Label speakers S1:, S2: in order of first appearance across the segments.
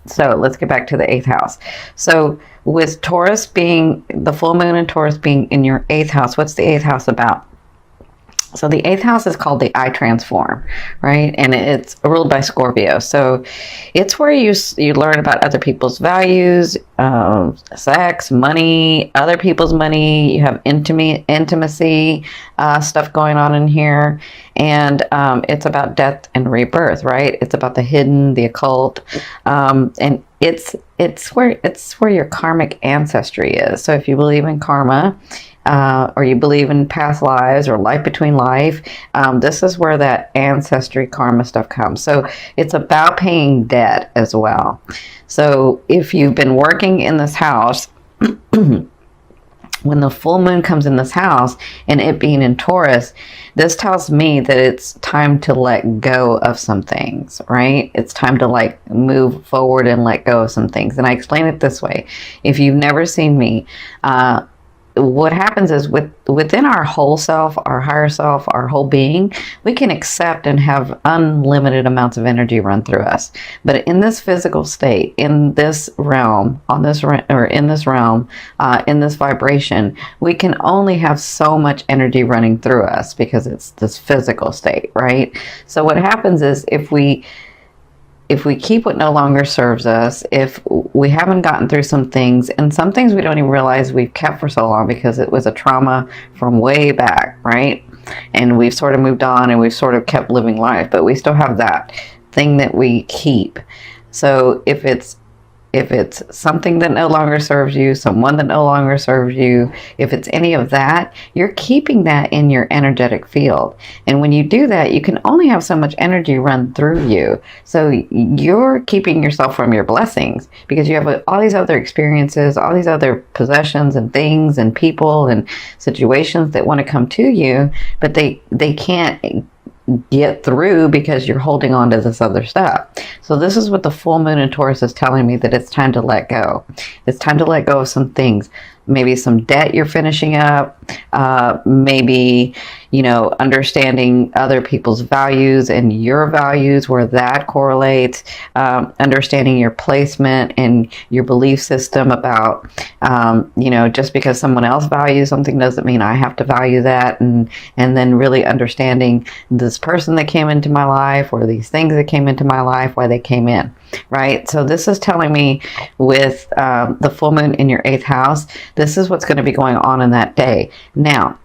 S1: So let's get back to the eighth house. So with Taurus being the full moon and Taurus being in your eighth house, what's the eighth house about? So the eighth house is called the I transform, right? And it's ruled by Scorpio. So it's where you learn about other people's values, sex, money, other people's money. You have intimacy stuff going on in here, and it's about death and rebirth, right? It's about the hidden, the occult, and it's where your karmic ancestry is. So if you believe in karma, or you believe in past lives or life between life, this is where that ancestry karma stuff comes. So it's about paying debt as well. So if you've been working in this house, when the full moon comes in this house and it being in Taurus, this tells me that it's time to let go of some things, right? It's time to like move forward and let go of some things. And I explain it this way. If you've never seen me, what happens is within our whole self, our higher self, our whole being, we can accept and have unlimited amounts of energy run through us. But in this physical state, in this realm, in this vibration, we can only have so much energy running through us because it's this physical state, right? So what happens is if we keep what no longer serves us, if we haven't gotten through some things, and some things we don't even realize we've kept for so long because it was a trauma from way back, right? And we've sort of moved on and we've sort of kept living life, but we still have that thing that we keep. So if it's something that no longer serves you, someone that no longer serves you, if it's any of that, you're keeping that in your energetic field. And when you do that, you can only have so much energy run through you. So you're keeping yourself from your blessings because you have all these other experiences, all these other possessions and things and people and situations that want to come to you, but they can't get through because you're holding on to this other stuff. So this is what the full moon in Taurus is telling me, that it's time to let go. It's time to let go of some things. Maybe some debt you're finishing up, maybe, understanding other people's values and your values, where that correlates, understanding your placement and your belief system about, just because someone else values something doesn't mean I have to value that, and then really understanding this person that came into my life or these things that came into my life, why they came in, right? So this is telling me with the full moon in your eighth house, this is what's going to be going on in that day. Now,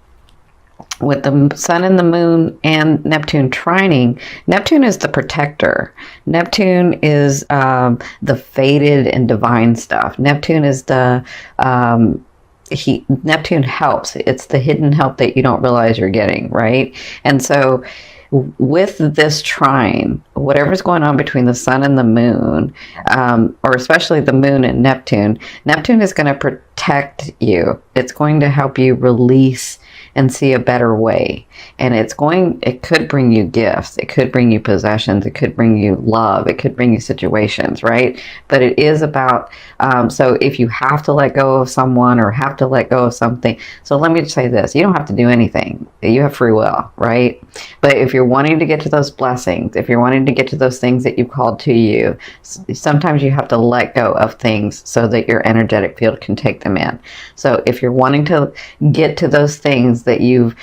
S1: with the sun and the moon and Neptune trining, Neptune is the protector. Neptune is the fated and divine stuff. Neptune is Neptune helps. It's the hidden help that you don't realize you're getting, right? And so with this trine, whatever's going on between the sun and the moon, or especially the moon and Neptune is going to protect you. It's going to help you release and see a better way. And it could bring you gifts. It could bring you possessions. It could bring you love. It could bring you situations, right? But it is about, so if you have to let go of someone or have to let go of something, so let me just say this, you don't have to do anything. You have free will, right? But if you're wanting to get to those blessings, if you're wanting to get to those things that you've called to you, sometimes you have to let go of things so that your energetic field can take them in. So if you're wanting to get to those things that you've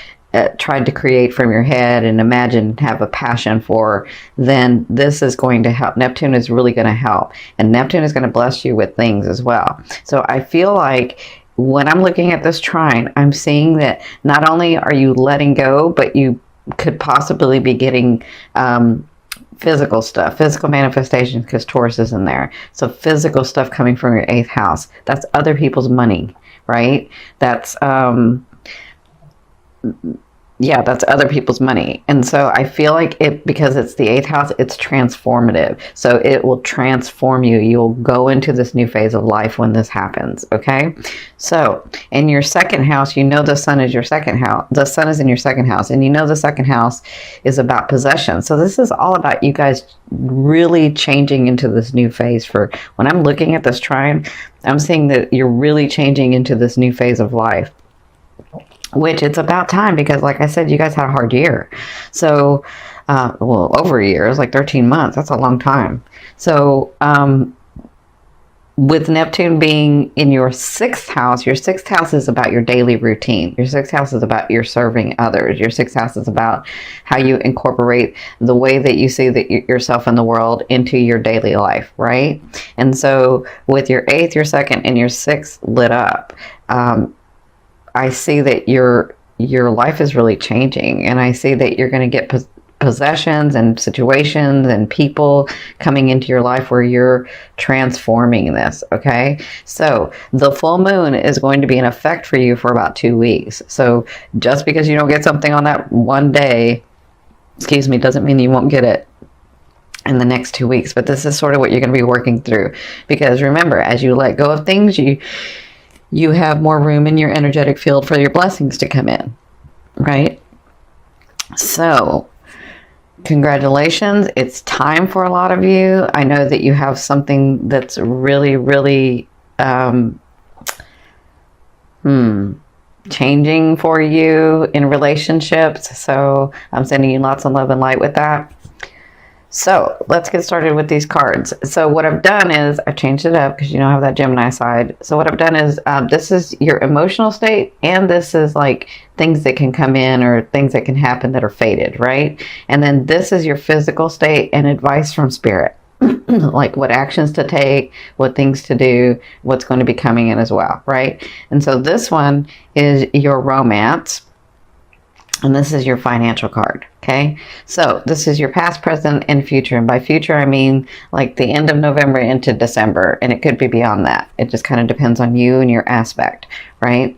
S1: tried to create from your head and imagine, have a passion for, then this is going to help. Neptune is really going to help. And Neptune is going to bless you with things as well. So I feel like when I'm looking at this trine, I'm seeing that not only are you letting go, but you could possibly be getting physical stuff, physical manifestations, because Taurus is in there. So physical stuff coming from your eighth house. That's other people's money, right? That's that's other people's money. And so I feel like because it's the eighth house, it's transformative. So it will transform you. You'll go into this new phase of life when this happens. Okay. So in your second house, the sun is your second house. The sun is in your second house, and the second house is about possession. So this is all about you guys really changing into this new phase. For when I'm looking at this trine, I'm seeing that you're really changing into this new phase of life, which it's about time, because like I said, you guys had a hard year. So, over a year, it was like 13 months. That's a long time. So, with Neptune being in your 6th house, your 6th house is about your daily routine. Your 6th house is about your serving others. Your 6th house is about how you incorporate the way that you see yourself in the world into your daily life, right? And so with your 8th, your 2nd, and your 6th lit up, I see that your life is really changing, and I see that you're going to get possessions and situations and people coming into your life where you're transforming this. Okay, so the full moon is going to be in effect for you for about 2 weeks. So just because you don't get something on that one day, excuse me, doesn't mean you won't get it in the next 2 weeks. But this is sort of what you're going to be working through, because remember, as you let go of things, you have more room in your energetic field for your blessings to come in, right? So congratulations. It's time for a lot of you. I know that you have something that's really, really changing for you in relationships. So I'm sending you lots of love and light with that. So let's get started with these cards. So what I've done is I've changed it up because you don't have that Gemini side. So what I've done is this is your emotional state, and this is like things that can come in or things that can happen that are fated, right? And then this is your physical state and advice from spirit, like what actions to take, what things to do, what's going to be coming in as well, right? And so this one is your romance. And this is your financial card, okay? So this is your past, present, and future. And by future, I mean like the end of November into December. And it could be beyond that. It just kind of depends on you and your aspect, right?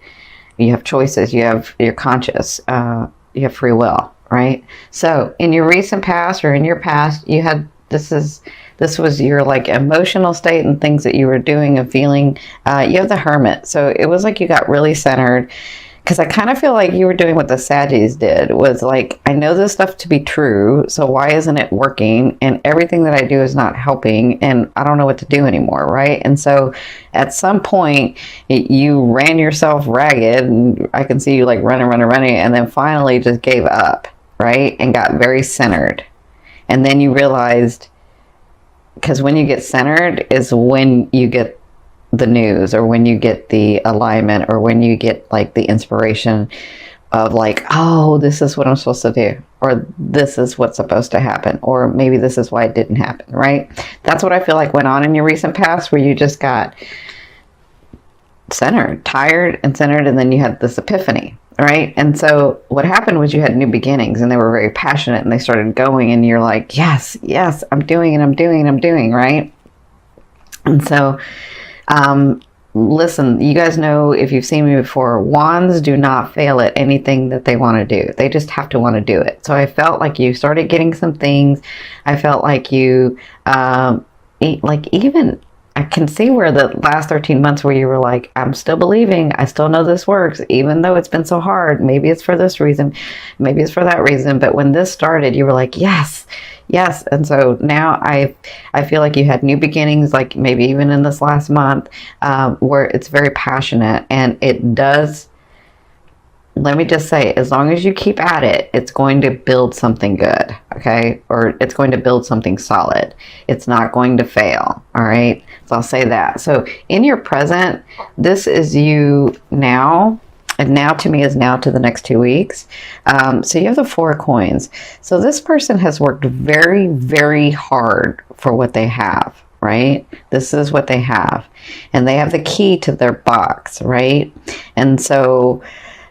S1: You have choices. You're conscious. You have free will, right? So in your recent past or in your past, you had, this was your like emotional state and things that you were doing and feeling. You have the Hermit. So it was like you got really centered. Because I kind of feel like you were doing what the Saggies did, was like, I know this stuff to be true, so why isn't it working? And everything that I do is not helping, and I don't know what to do anymore, right? And so at some point, you ran yourself ragged, and I can see you like running, and then finally just gave up, right? And got very centered. And then you realized, because when you get centered is when you get the news, or when you get the alignment, or when you get like the inspiration of like, oh, this is what I'm supposed to do, or this is what's supposed to happen, or maybe this is why it didn't happen, right? That's what I feel like went on in your recent past, where you just got centered, tired and centered, and then you had this epiphany, right? And so what happened was you had new beginnings, and they were very passionate, and they started going, and you're like, yes, I'm doing, right? And so listen, you guys know, if you've seen me before, wands do not fail at anything that they want to do. They just have to want to do it. So I felt like you started getting some things. I felt like you, even I can see where the last 13 months where you were like, I'm still believing, I still know this works, even though it's been so hard. Maybe it's for this reason, maybe it's for that reason. But when this started, you were like, yes. And so now I feel like you had new beginnings, like maybe even in this last month, where it's very passionate, and it does, let me just say, as long as you keep at it, it's going to build something good, okay? Or it's going to build something solid. It's not going to fail, all right? So I'll say that. So in your present, this is you now. And now to me is now to the next 2 weeks. So you have the 4 of coins. So this person has worked very, very hard for what they have, right? This is what they have. And they have the key to their box, right? And so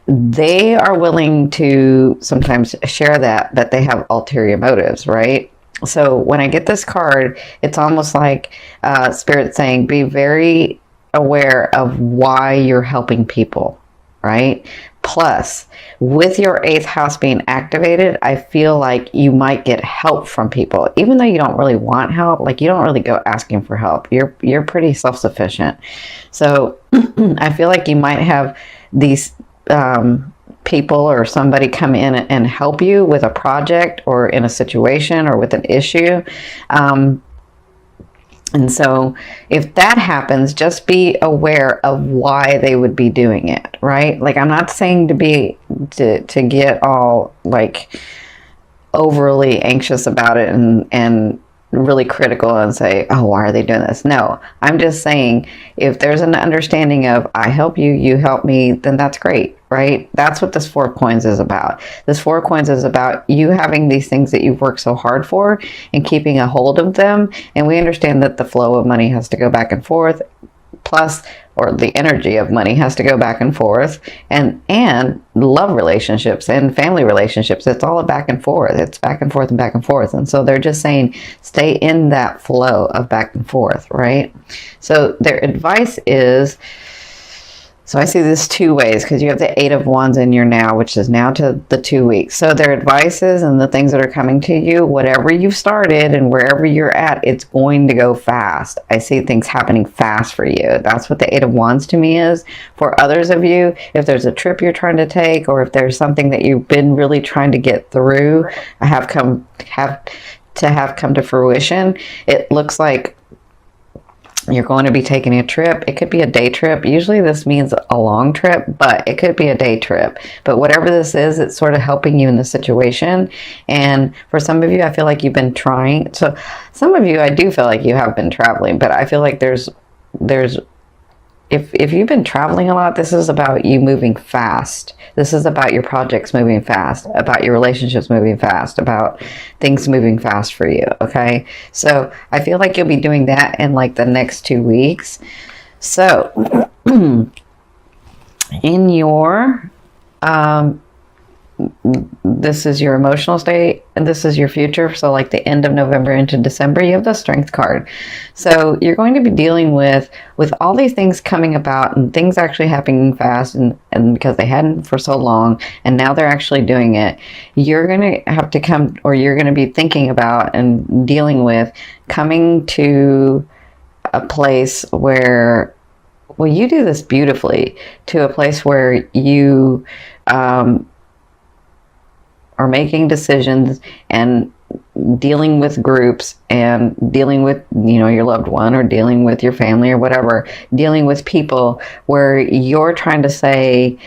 S1: they are willing to sometimes share that, but they have ulterior motives, right? So when I get this card, it's almost like Spirit saying, be very aware of why you're helping people, right? Plus, with your 8th house being activated, I feel like you might get help from people, even though you don't really want help. Like, you don't really go asking for help. You're pretty self-sufficient. So I feel like you might have these people or somebody come in and help you with a project, or in a situation, or with an issue. And so if that happens, just be aware of why they would be doing it, right? Like, I'm not saying to get all like overly anxious about it and really critical and say, oh, why are they doing this? No, I'm just saying, if there's an understanding of I help you, you help me, then that's great, right? That's what this Four of Coins is about. This Four of Coins is about you having these things that you've worked so hard for and keeping a hold of them. And we understand that the flow of money has to go back and forth, plus, or the energy of money has to go back and forth, and love relationships and family relationships, it's all a back and forth. It's back and forth and back and forth. And so they're just saying, stay in that flow of back and forth, right? So their advice is, so I see this two ways, because you have the Eight of Wands in your now, which is now to the 2 weeks. So their advices and the things that are coming to you, whatever you've started and wherever you're at, it's going to go fast. I see things happening fast for you. That's what the Eight of Wands to me is. For others of you, if there's a trip you're trying to take, or if there's something that you've been really trying to get through, have come to fruition, it looks like you're going to be taking a trip. It could be a day trip. Usually this means a long trip, but it could be a day trip. But whatever this is, it's sort of helping you in the situation. And for some of you, I feel like you've been trying. So some of you, I do feel like you have been traveling, but I feel like there's if you've been traveling a lot, this is about you moving fast. This is about your projects moving fast, about your relationships moving fast, about things moving fast for you, okay? So I feel like you'll be doing that in like the next 2 weeks. So in your this is your emotional state, and this is your future. So like the end of November into December, you have the Strength card. So you're going to be dealing with all these things coming about, and things actually happening fast, and because they hadn't for so long, and now they're actually doing it. You're going to have to come, or you're going to be thinking about and dealing with coming to a place where, well, you do this beautifully, to a place where you are making decisions and dealing with groups and dealing with, you know, your loved one, or dealing with your family or whatever, dealing with people where you're trying to say,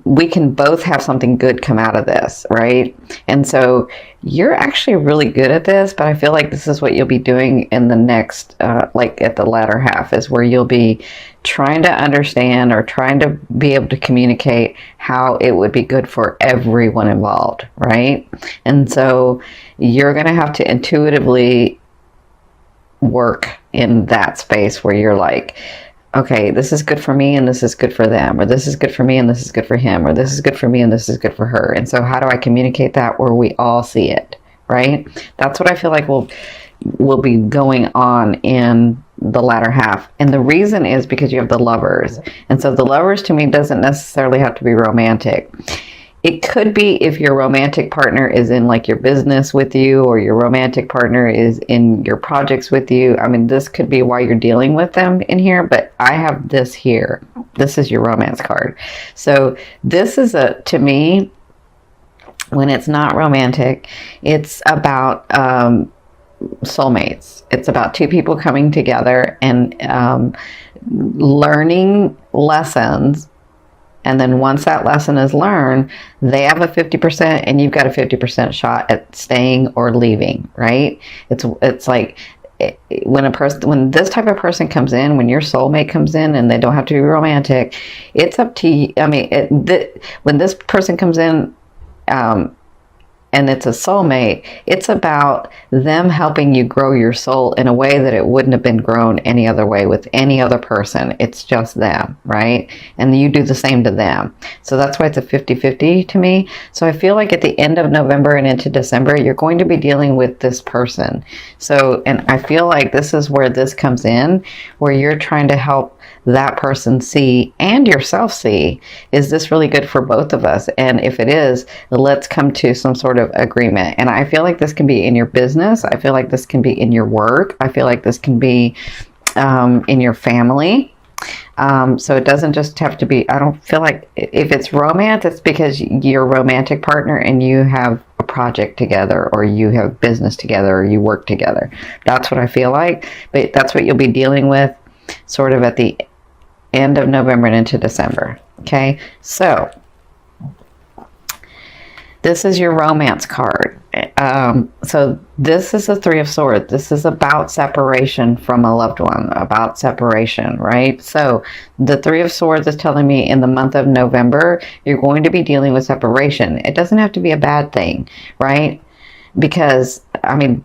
S1: we can both have something good come out of this, right? And so you're actually really good at this, but I feel like this is what you'll be doing in the next, like at the latter half, is where you'll be trying to understand, or trying to be able to communicate how it would be good for everyone involved, right? And so you're going to have to intuitively work in that space where you're like, okay, this is good for me and this is good for them, or this is good for me and this is good for him, or this is good for me and this is good for her. And so how do I communicate that where we all see it, right? That's what I feel like will be going on in the latter half. And the reason is because you have the Lovers. And so the Lovers to me doesn't necessarily have to be romantic. It could be if your romantic partner is in like your business with you, or your romantic partner is in your projects with you. I mean, this could be why you're dealing with them in here, but I have this here. This is your Romance card. So this is to me, when it's not romantic, it's about soulmates. It's about two people coming together and learning lessons. And then once that lesson is learned, they have a 50% and you've got a 50% shot at staying or leaving, right? It's like when this type of person comes in, when your soulmate comes in, and they don't have to be romantic, it's up to you. I mean, when this person comes in, and it's a soulmate, it's about them helping you grow your soul in a way that it wouldn't have been grown any other way with any other person. It's just them, right? And you do the same to them. So that's why it's a 50-50 to me. So I feel like at the end of November and into December, you're going to be dealing with this person. So, and I feel like this is where this comes in, where you're trying to help that person see, and yourself see, is this really good for both of us? And if it is, let's come to some sort of agreement. And I feel like this can be in your business. I feel like this can be in your work. I feel like this can be in your family. So it doesn't just have to be, I don't feel like if it's romance, it's because you're a romantic partner and you have a project together, or you have business together, or you work together. That's what I feel like. But that's what you'll be dealing with sort of at the end of November and into December. Okay, so This is your romance card. So this is the Three of Swords. This is about separation from a loved one, about separation, right? So the Three of Swords is telling me in the month of November, you're going to be dealing with separation. It doesn't have to be a bad thing, right? Because, I mean,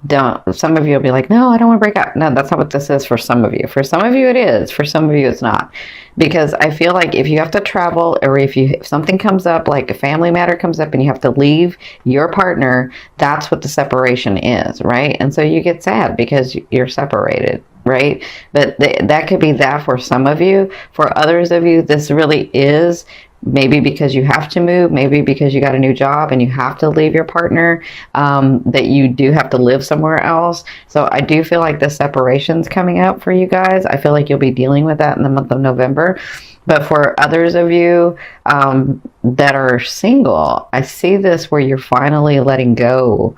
S1: some of you will be like, no, I don't want to break up. No, that's not what this is for some of you. For some of you it is. For some of you it's not. Because I feel like if you have to travel, or if something comes up, like a family matter comes up and you have to leave your partner, that's what the separation is, right? And so you get sad because you're separated, right? But that could be that for some of you. For others of you, this really is maybe because you have to move, maybe because you got a new job and you have to leave your partner, that you do have to live somewhere else. So I do feel like the separation's coming up for you guys. I feel like you'll be dealing with that in the month of November. But for others of you that are single, I see this where you're finally letting go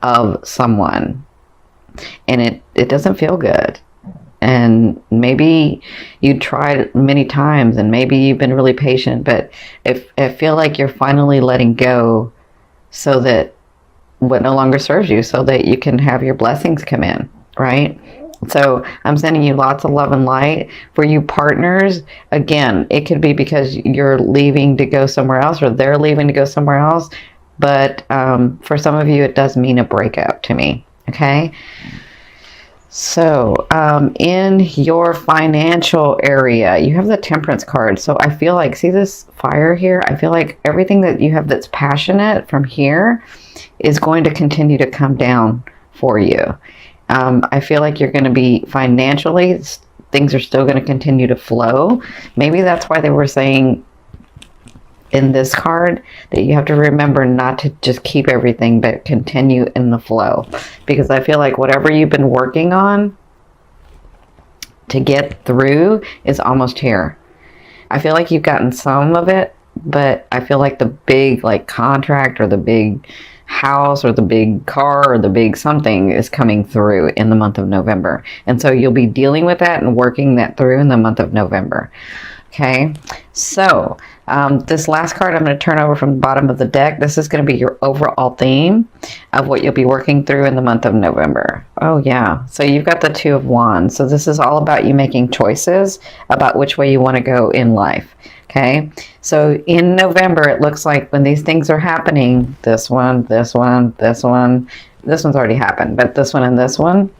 S1: of someone, and it doesn't feel good. And maybe you tried many times, and maybe you've been really patient, but I feel like you're finally letting go so that what no longer serves you, so that you can have your blessings come in, right? So I'm sending you lots of love and light. For you partners, again, it could be because you're leaving to go somewhere else, or they're leaving to go somewhere else. But for some of you, it does mean a breakup to me, okay? So in your financial area, you have the Temperance card. So I feel like, see this fire here? I feel like everything that you have that's passionate from here is going to continue to come down for you. I feel like you're going to be financially, things are still going to continue to flow. Maybe that's why they were saying in this card that you have to remember not to just keep everything, but continue in the flow. Because I feel like whatever you've been working on to get through is almost here. I feel like you've gotten some of it, but I feel like the big contract, or the big house, or the big car, or the big something is coming through in the month of November. And so you'll be dealing with that and working that through in the month of November. Okay, so this last card I'm going to turn over from the bottom of the deck. This is going to be your overall theme of what you'll be working through in the month of November. Oh yeah, so you've got the Two of Wands. So this is all about you making choices about which way you want to go in life. Okay, so in November, it looks like when these things are happening, this one, this one, this one, this one's already happened, but this one and this one,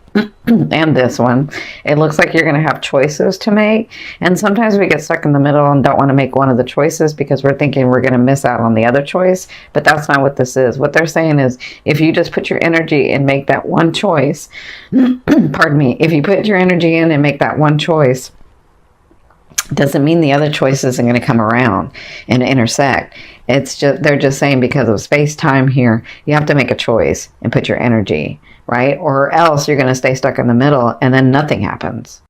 S1: and this one, it looks like you're going to have choices to make. And sometimes we get stuck in the middle and don't want to make one of the choices because we're thinking we're going to miss out on the other choice. But that's not what this is. What they're saying is, if you just put your energy and make that one choice, pardon me, if you put your energy in and make that one choice, doesn't mean the other choices are going to come around and intersect. It's just, they're just saying because of space-time here, you have to make a choice and put your energy, right? Or else you're going to stay stuck in the middle and then nothing happens.